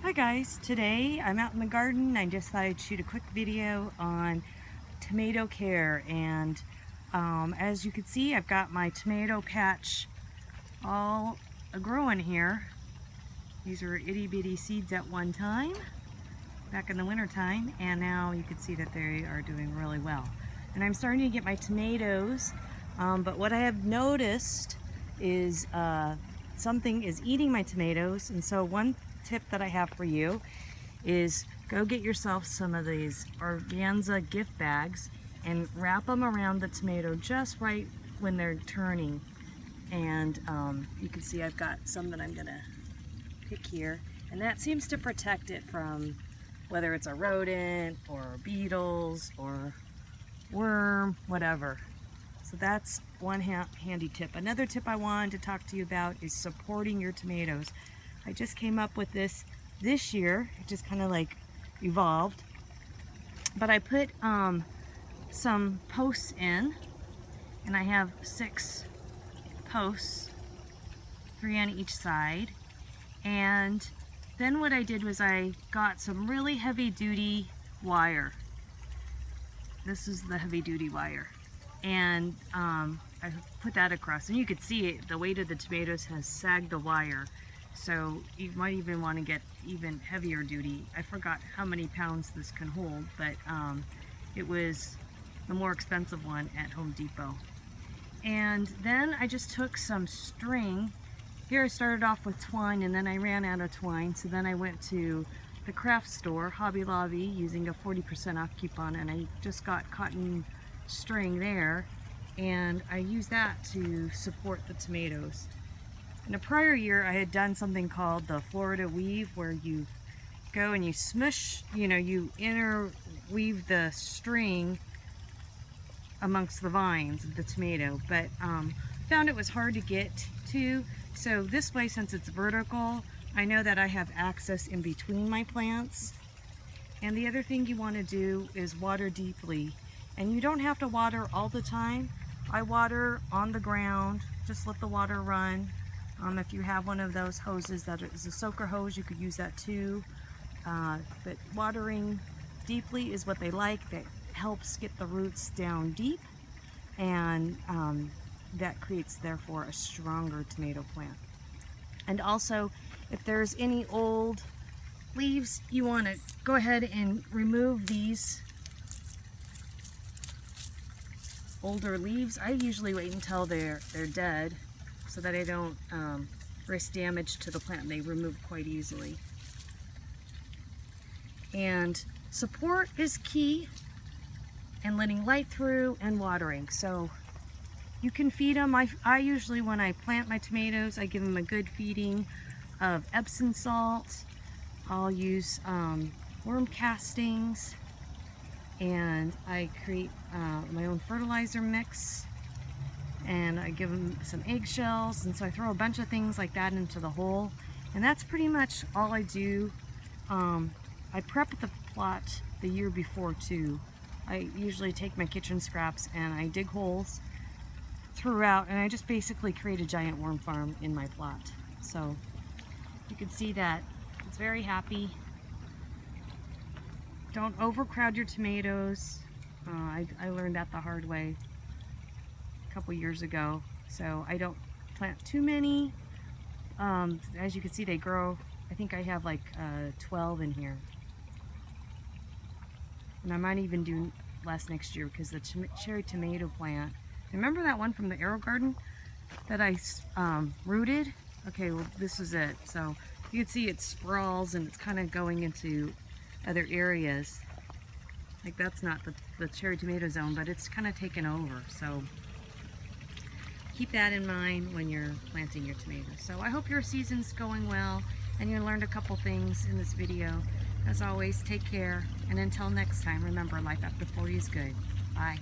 Hi guys, today I'm out in the garden. I just thought I'd shoot a quick video on tomato care, and as you can see, I've got my tomato patch all growing here. These were itty bitty seeds at one time back in the winter time, and now you can see that they are doing really well. And I'm starting to get my tomatoes, but what I have noticed is something is eating my tomatoes. And so one tip that I have for you is go get yourself some of these organza gift bags and wrap them around the tomato just right when they're turning. And you can see I've got some that I'm gonna pick here, and that seems to protect it from whether it's a rodent or beetles or worm, whatever. So that's one handy tip. Another tip I wanted to talk to you about is supporting your tomatoes. I just came up with this year. It just kind of like evolved. But I put some posts in, and I have 6 posts, 3 on each side. And then what I did was I got some really heavy duty wire. This is the heavy duty wire. And I put that across, and you could see it, the weight of the tomatoes has sagged the wire. So you might even want to get even heavier duty. I forgot how many pounds this can hold, but it was the more expensive one at Home Depot. And then I just took some string. Here I started off with twine, and then I ran out of twine, so then I went to the craft store, Hobby Lobby, using a 40% off coupon, and I just got cotton string there, and I used that to support the tomatoes. In a prior year, I had done something called the Florida weave, where you go and you smush, you interweave the string amongst the vines of the tomato, but found it was hard to get to. So this way, since it's vertical, I know that I have access in between my plants. And the other thing you want to do is water deeply. And you don't have to water all the time. I water on the ground, just let the water run. If you have one of those hoses that is a soaker hose, you could use that too. But watering deeply is what they like. That helps get the roots down deep, and that creates, therefore, a stronger tomato plant. And also, if there's any old leaves, you want to go ahead and remove these older leaves. I usually wait until they're dead, so that I don't risk damage to the plant. They remove quite easily. And support is key, and letting light through, and watering. So you can feed them. I usually, when I plant my tomatoes, I give them a good feeding of Epsom salt. I'll use worm castings, and I create my own fertilizer mix, and I give them some eggshells, and so I throw a bunch of things like that into the hole, and that's pretty much all I do. I prep the plot the year before too. I usually take my kitchen scraps and I dig holes throughout, and I just basically create a giant worm farm in my plot. So you can see that it's very happy. Don't overcrowd your tomatoes. I learned that the hard way a couple years ago, so I don't plant too many. As you can see, they grow. I think I have like 12 in here, and I might even do less next year, because the cherry tomato plant, remember that one from the AeroGarden that I rooted? Okay, well, this is it. So you can see it sprawls, and it's kind of going into other areas. Like, that's not the cherry tomato zone, but it's kind of taken over. So keep that in mind when you're planting your tomatoes. So I hope your season's going well, and you learned a couple things in this video. As always, take care, and until next time, remember, life after 40 is good. Bye.